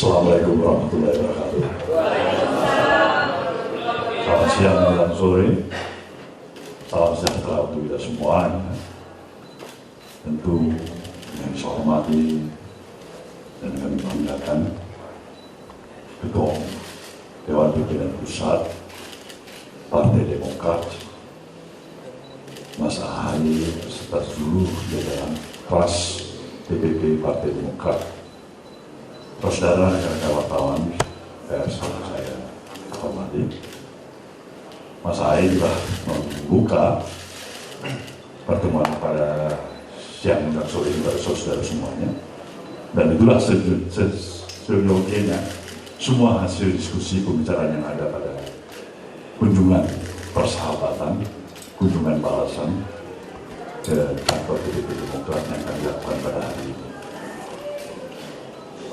Assalamualaikum warahmatullahi wabarakatuh. Selamat siang dan sore. Salam sejahtera untuk kita semua. Tentu yang saya hormati dan kami banggakan Ketua Dewan Pimpinan Pusat Partai Demokrat, Mas Ahaye serta seluruh jajaran kelas DPP Partai Demokrat, saudara rekan wartawan pers saya hormati. Mas Ahaye juga membuka pertemuan pada siang dan sore ini pada saudara semuanya, dan itulah seyogianya semua hasil diskusi pembicaraan yang ada pada kunjungan persahabatan, kunjungan balasan ke kantor DPP Demokrat yang akan dilakukan pada hari ini.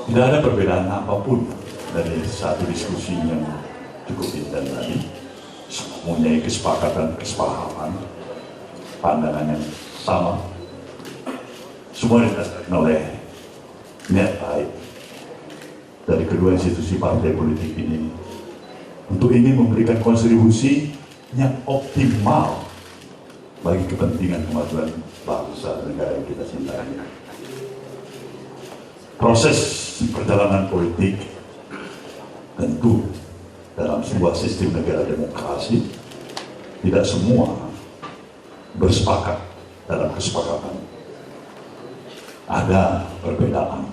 Tidak ada perbedaan apapun dari satu diskusi yang cukup intens tadi. Mempunyai kesepakatan, kesepahaman, pandangan yang sama. Semua didasarkan oleh niat baik dari kedua institusi partai politik ini untuk ingin memberikan kontribusi yang optimal bagi kepentingan kemajuan bangsa dan negara yang kita cintai. Proses perjalanan politik tentu dalam sebuah sistem negara demokrasi tidak semua bersepakat dalam kesepakatan. Ada perbedaan,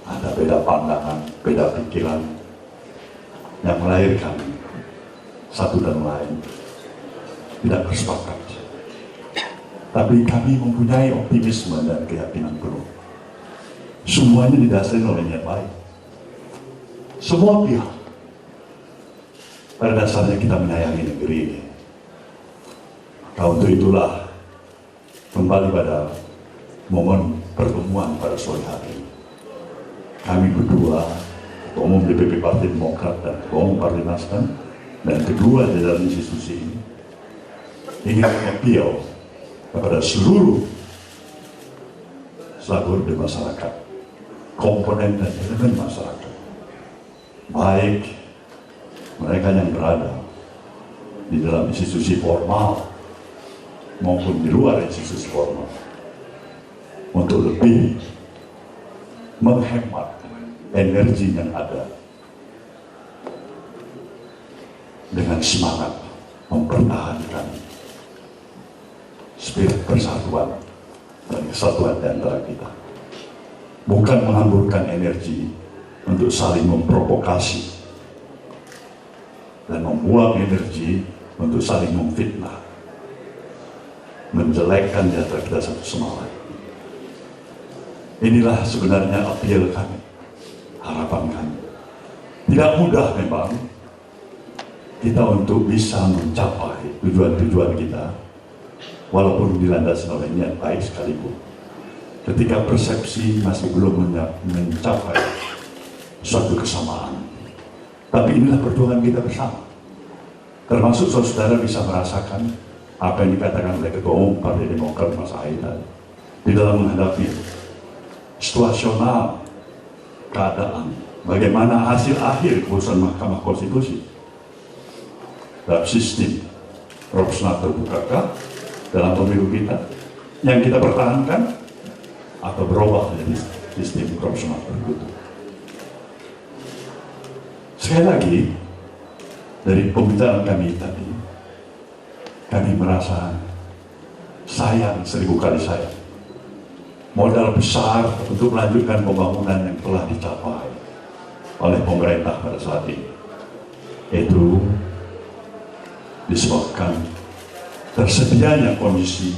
ada beda pandangan, beda pikiran yang melahirkan satu dan lain tidak bersepakat. Tapi kami mempunyai optimisme dan keyakinan penuh. Semuanya didasari oleh niat baik. Semua pihak pada dasarnya kita menyayangi negeri ini. Nah, untuk itulah kembali pada momen pertemuan pada sore hari ini, kami berdua, Ketua Umum DPP Partai Demokrat dan Ketua Umum Partai Nasdem dan kedua jajaran institusi ini ingin mengapel kepada seluruh stakeholder masyarakat, komponen dan elemen masyarakat, baik mereka yang berada di dalam institusi formal maupun di luar institusi formal, untuk lebih menghemat energi yang ada dengan semangat mempertahankan spirit persatuan dan kesatuan di antara kita, bukan menghamburkan energi untuk saling memprovokasi dan membuang energi untuk saling memfitnah, menjelekkan di antara kita satu sama lain. Inilah sebenarnya apel kami, harapan kami. Tidak mudah memang kita untuk bisa mencapai tujuan-tujuan kita, walaupun dilandasi oleh niat baik sekalipun. Ketika persepsi masih belum mencapai suatu kesamaan. Tapi inilah perjuangan kita bersama. Termasuk saudara bisa merasakan apa yang dikatakan oleh Ketua Umum Partai Demokrat Mas Ahaye tadi, di dalam menghadapi situasional keadaan, bagaimana hasil akhir keputusan Mahkamah Konstitusi dalam sistem proporsional terbukakah dalam pemilu kita yang kita pertahankan atau berubah menjadi sistem proporsional tertutup. Sekali lagi, dari pembicaraan kami tadi, kami merasa sayang, 1000 kali sayang, modal besar untuk melanjutkan pembangunan yang telah dicapai oleh pemerintah pada saat ini itu disebabkan tersedianya kondisi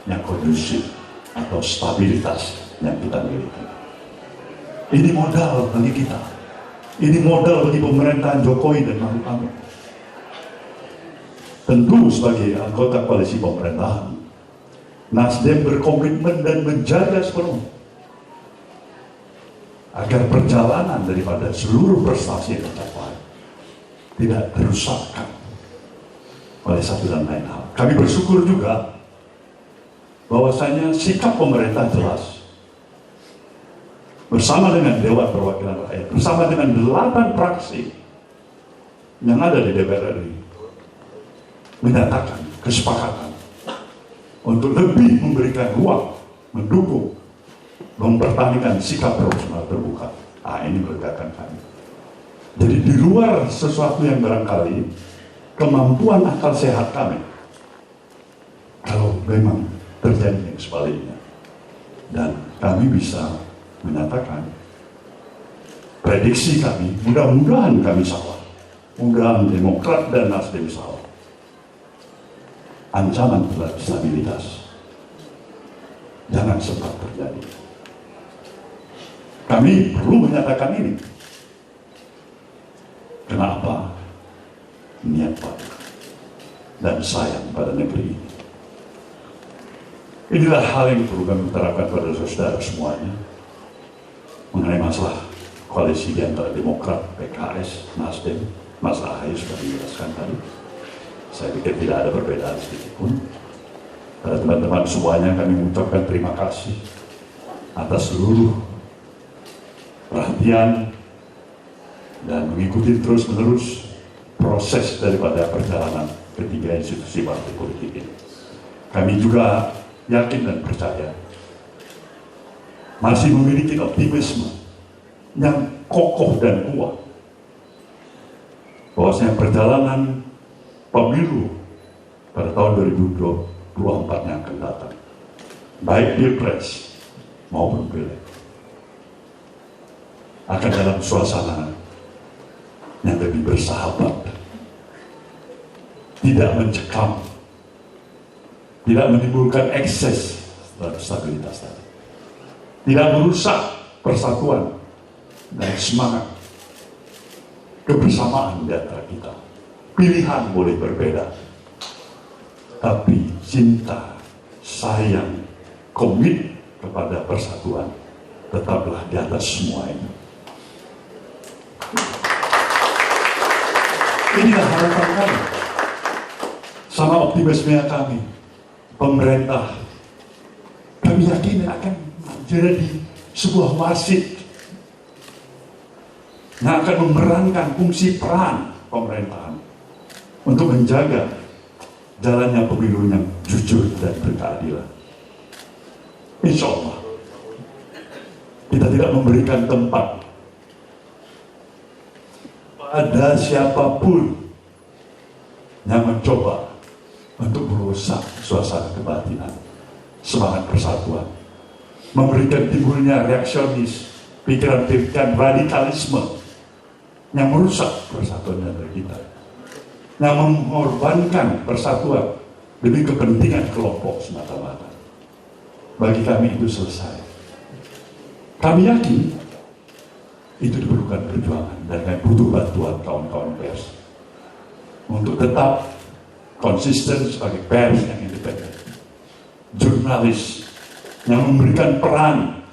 yang kondusif atau stabilitas yang kita miliki. Ini modal bagi kita, ini modal bagi pemerintahan Jokowi dan Ma'ruf Amin. Tentu sebagai anggota koalisi pemerintahan, Nasdem berkomitmen dan menjaga sepenuhnya agar perjalanan daripada seluruh prestasi yang tercapai tidak terusakkan oleh satu dan lain hal. Kami bersyukur juga bahwasanya sikap pemerintah jelas bersama dengan Dewan Perwakilan Rakyat, bersama dengan 8 fraksi yang ada di DPR RI, menyatakan kesepakatan untuk lebih memberikan ruang, mendukung, mempertahankan sikap proporsional terbuka. Ini melegakan kami. Jadi di luar sesuatu yang barangkali kemampuan akal sehat kami, kalau memang terjadi yang sebaliknya, dan kami bisa menyatakan prediksi kami, mudah-mudahan kami salah, mudah-mudahan Demokrat dan Nasdem salah. Ancaman terhadap stabilitas jangan sempat terjadi. Kami perlu menyatakan ini. Kenapa? Niat baik dan sayang pada negeri ini. Inilah hal yang perlu kami terapkan pada saudara semuanya mengenai masalah koalisi di antara Demokrat, PKS, Nasdem. Mas Ahaye sudah menjelaskan tadi. Saya pikir tidak ada perbedaan sedikit pun. Pada teman-teman semuanya kami mengucapkan terima kasih atas seluruh perhatian dan mengikuti terus-menerus proses daripada perjalanan ketiga institusi partai politik ini. Kami juga yakin dan percaya masih memiliki optimisme yang kokoh dan kuat bahwasanya perjalanan pemilu pada tahun 2024 yang akan datang, baik Pilpres maupun Pileg, akan dalam suasana yang lebih bersahabat, tidak mencekam, tidak menimbulkan ekses terhadap stabilitas tadi, tidak merusak persatuan dan semangat kebersamaan di antara kita. Pilihan boleh berbeda, tapi cinta, sayang, komit kepada persatuan tetaplah di atas semua ini. Inilah harapan kami, sama optimisme kami. Pemerintah, kami yakin akan menjadi sebuah wasit yang akan memerankan fungsi peran pemerintahan untuk menjaga jalannya pemilu yang jujur dan berkeadilan. Insya Allah kita tidak memberikan tempat pada siapapun yang mencoba untuk merusak suasana kebatinan, semangat persatuan, memberikan timbulnya reaksionis, pikiran-pikiran radikalisme yang merusak persatuan dari kita, yang mengorbankan persatuan demi kepentingan kelompok semata-mata. Bagi kami itu selesai. Kami yakin itu diperlukan perjuangan dan kami butuh bantuan kawan-kawan pers untuk tetap konsisten sebagai pers yang independen, jurnalis yang memberikan peran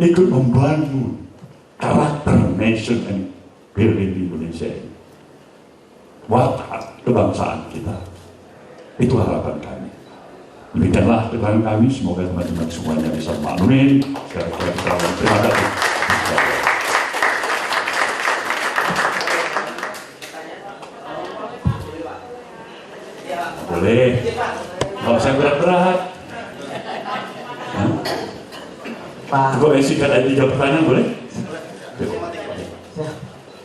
ikut membangun karakter nation and building di Indonesia ini, watak kebangsaan kita. Itu harapan kami. Demikianlah keterangan kami. Semoga teman-teman semuanya bisa memaklumi. Terima kasih. Boleh. Kalau saya berat-berat. Pak. Gue singkat ada 3 pertanyaan, boleh?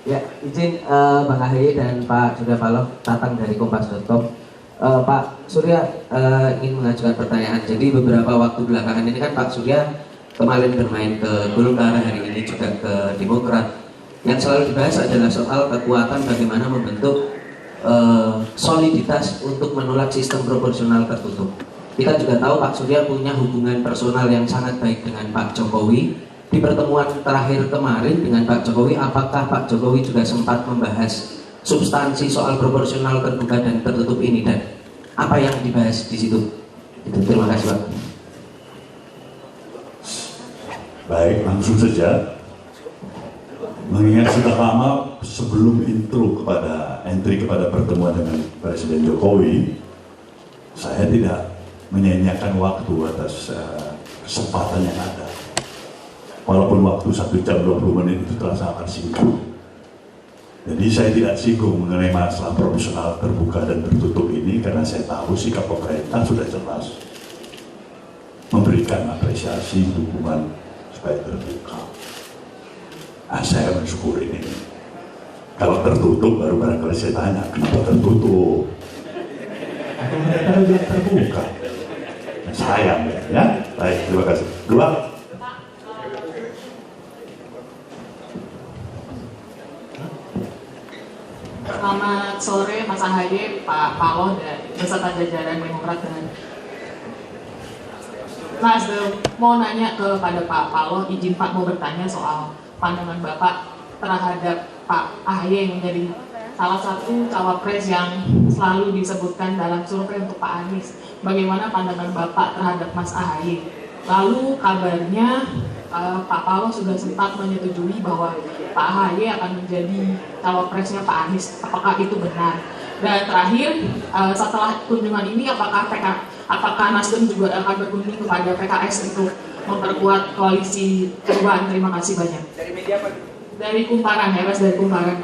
Ya, izin Bang Ahaye dan Pak Surya Paloh datang dari Kompas.com. Pak Surya ingin mengajukan pertanyaan. Jadi beberapa waktu belakangan ini kan Pak Surya kemarin bermain ke Golkar, hari ini juga ke Demokrat. Yang selalu dibahas adalah soal kekuatan bagaimana membentuk soliditas untuk menolak sistem proporsional tertutup. Kita juga tahu Pak Surya punya hubungan personal yang sangat baik dengan Pak Jokowi. Di pertemuan terakhir kemarin dengan Pak Jokowi, apakah Pak Jokowi juga sempat membahas substansi soal proporsional terbuka dan tertutup ini, dan apa yang dibahas di situ? Terima kasih Pak. Baik, langsung saja. Mengingat sudah lama sebelum entry kepada pertemuan dengan Presiden Jokowi, saya tidak menyanyiakan waktu atas kesempatan yang ada. walaupun waktu 1 jam 20 menit itu terasa akan singkat. Jadi saya tidak singgung mengenai masalah profesional terbuka dan tertutup ini karena saya tahu sikap pemerintah sudah jelas memberikan apresiasi dukungan supaya terbuka. Saya mensyukuri ini. Kalau tertutup baru barangkali saya tanya kenapa tertutup. Atau mereka lebih terbuka. Sayang ya. Baik, terima kasih. Dua. Selamat sore Mas Ahaye, Pak Paloh dan beserta jajaran Demokrat dan Nasdem. Mau nanya kepada Pak Paloh, izin Pak mau bertanya soal pandangan Bapak terhadap Pak Ahaye yang menjadi salah satu cawapres yang selalu disebutkan dalam survei untuk Pak Anies. Bagaimana pandangan Bapak terhadap Mas Ahaye? Lalu kabarnya Pak Paloh sudah sempat menyetujui bahwa Pak Ahaye akan menjadi cawapresnya Pak Anies. Apakah itu benar? Dan terakhir, setelah kunjungan ini, apakah Nasdem juga akan berkunjung kepada PKS untuk memperkuat koalisi perubahan? Terima kasih banyak. Dari media apa? Dari Kumparan, ya Mas, dari Kumparan.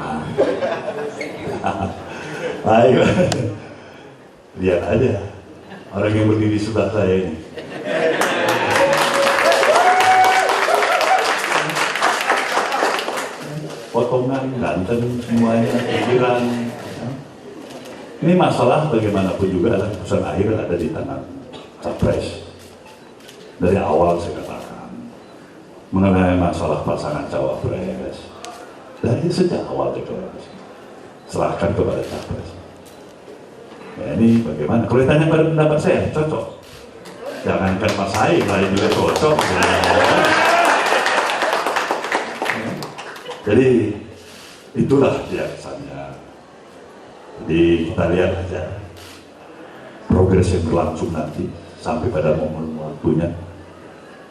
Baik, lihat aja orang yang berdiri sebelah saya ini. Potongan, ganteng semuanya, pikiran. Ini masalah bagaimanapun juga adalah keputusan akhir ada di tangan capres. Dari awal saya katakan mengenai masalah pasangan cawapres dari sejak awal deklarasi serahkan kepada capres. Ya, ini bagaimana? Kalau ditanya pada pendapat saya cocok. Jangankan Mas Ahaye, lain juga cocok. Jadi itulah biasanya. Jadi kita lihat aja progres yang berlangsung nanti sampai pada momen waktunya.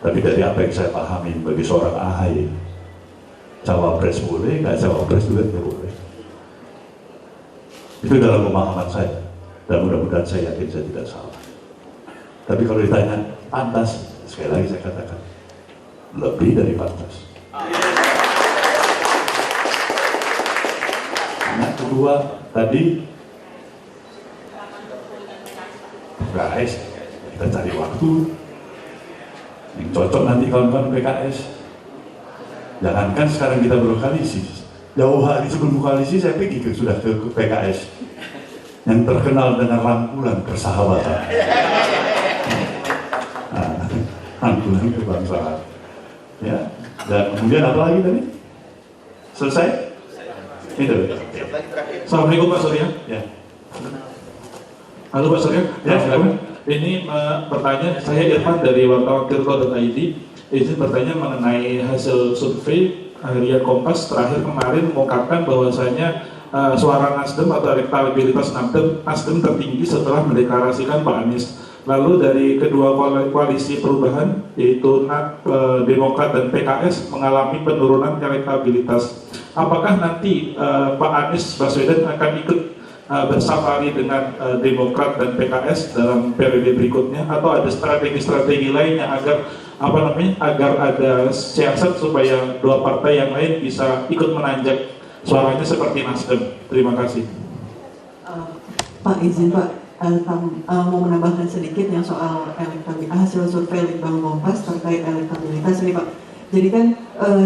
Tapi dari apa yang saya pahami bagi seorang Ahaye, cawapres boleh, nggak cawapres juga tidak boleh. Itu dalam pemahaman saya. Dan mudah-mudahan saya yakin saya tidak salah. Tapi kalau ditanya pantas, sekali lagi saya katakan lebih dari pantas. Yang kedua tadi PKS, kita cari waktu yang cocok nanti kawan-kawan PKS. Jangankan sekarang kita berkoalisi, jauh hari sebelum koalisi saya pergi sudah ke PKS yang terkenal dengan rangkulan persahabatan, rangkulan kebangsaan. Ya, dan kemudian apa lagi tadi? Selesai? Itu. Assalamualaikum Pak Surya. Ya. Halo Pak Surya. Ya, silakan. Ini pertanyaan saya Irfan dari wartawan Tirto.id. Izin bertanya mengenai hasil survei harian Kompas terakhir kemarin mengungkapkan bahwasanya suara Nasdem atau elektabilitas Nasdem tertinggi setelah mendeklarasikan Pak Anies. Lalu dari kedua koalisi perubahan yaitu Demokrat dan PKS mengalami penurunan elektabilitas. Apakah nanti Pak Anies Baswedan akan ikut bersafari dengan Demokrat dan PKS dalam periode berikutnya, atau ada strategi-strategi lainnya agar agar ada siasat supaya dua partai yang lain bisa ikut menanjak suaranya seperti Nasdem? Terima kasih. Pak, izin Pak, mau menambahkan sedikit yang soal hasil survei Litbang Kompas terkait elektabilitas ini Pak. Jadi kan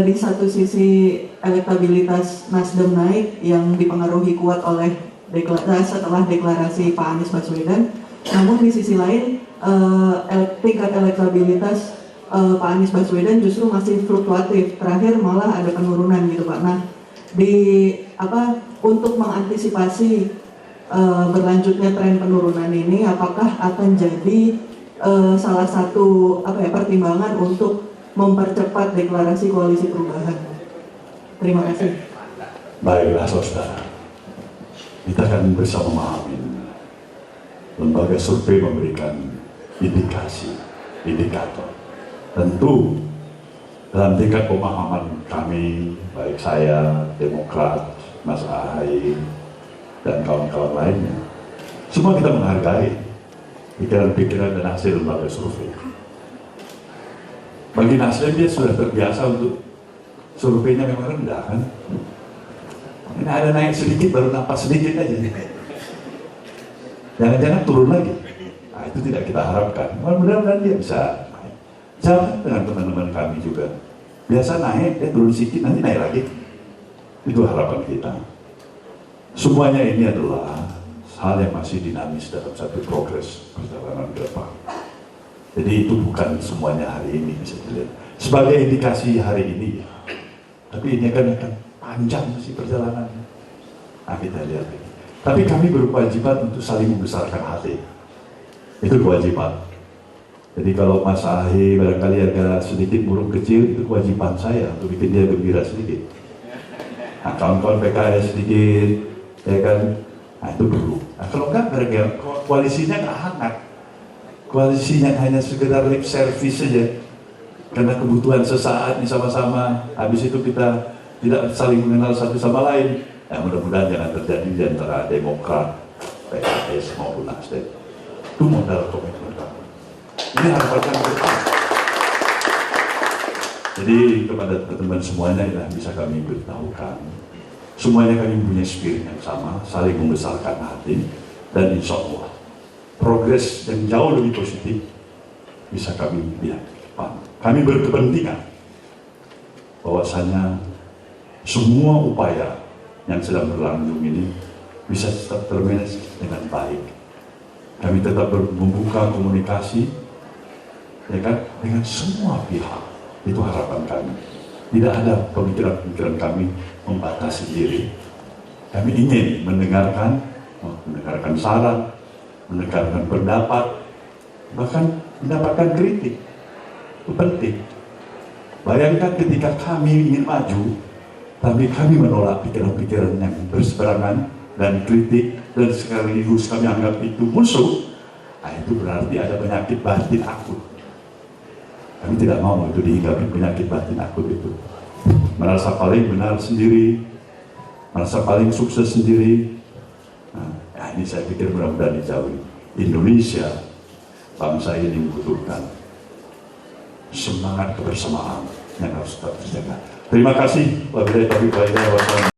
di satu sisi elektabilitas Nasdem naik yang dipengaruhi kuat oleh setelah deklarasi Pak Anies Baswedan, namun di sisi lain tingkat elektabilitas Pak Anies Baswedan justru masih fluktuatif. Terakhir malah ada penurunan gitu Pak. Nah, untuk mengantisipasi berlanjutnya tren penurunan ini, apakah akan jadi salah satu pertimbangan untuk mempercepat deklarasi koalisi perubahan? Terima kasih. Baiklah saudara, kita akan bersama memahami lembaga survei memberikan indikator. Tentu dalam tingkat pemahaman kami, baik saya, Demokrat, Mas Ahaye, dan kawan-kawan lainnya, semua kita menghargai pikiran-pikiran dan hasil lembaga survei. Bagi Nasdem dia sudah terbiasa untuk surveinya memang rendah kan. Ini ada naik sedikit baru napas sedikit aja. Jangan-jangan turun lagi. Nah, itu tidak kita harapkan. Mudah-mudahan dia bisa naik. Jangan dengan teman-teman kami juga. Biasa naik, dia turun sedikit, nanti naik lagi. Itu harapan kita. Semuanya ini adalah hal yang masih dinamis dalam satu progres perjalanan ke depan. Jadi itu bukan semuanya hari ini bisa dilihat. Sebagai indikasi hari ini, tapi ini akan panjang sih perjalanannya. Nah, kita lihat ini. Tapi kami berkewajiban untuk saling membesarkan hati. Itu kewajiban. Jadi kalau Mas Ahy barangkali agak sedikit burung kecil, itu kewajiban saya untuk bikin dia gembira sedikit. Nah, kawan-kawan PKS sedikit, ya kan? Nah, itu perlu. Nah, kalau enggak, barangkali koalisinya nggak hangat. Koalisinya hanya sekedar lip service saja. Karena kebutuhan sesaat ini sama-sama, habis itu kita tidak saling mengenal satu sama lain. Ya, mudah-mudahan jangan terjadi di antara Demokrat, PKS maupun Nasdem. Itu modal komitmen kami. Ini harapan kami ke depan. Jadi kepada teman-teman semuanya yang bisa kami beritahukan, semuanya kami punya spirit yang sama, saling membesarkan hati, dan insya Allah progres yang jauh lebih positif bisa kami lihat ke depan. Kami berkepentingan bahwasanya semua upaya yang sedang berlangsung ini bisa tetap termanage dengan baik. Kami tetap membuka komunikasi, ya kan, dengan semua pihak. Itu harapan kami. Tidak ada pemikiran-pemikiran kami membatasi diri. Kami ingin mendengarkan saran, mendengarkan pendapat, bahkan mendapatkan kritik. Itu penting. Bayangkan ketika kami ingin maju, tapi kami menolak pikiran-pikiran yang berseberangan dan kritik, dan sekaligus kami anggap itu musuh. Nah, itu berarti ada penyakit batin akut. Kami tidak mau itu dihinggapi penyakit batin akut itu. Merasa paling benar sendiri, merasa paling sukses sendiri. Nah, ini saya pikir mudah-mudahan dijauhi. Indonesia, bangsa ini membutuhkan semangat kebersamaan yang harus tetap terjaga. Terima kasih. Wabillahi taufiq wal hidayah.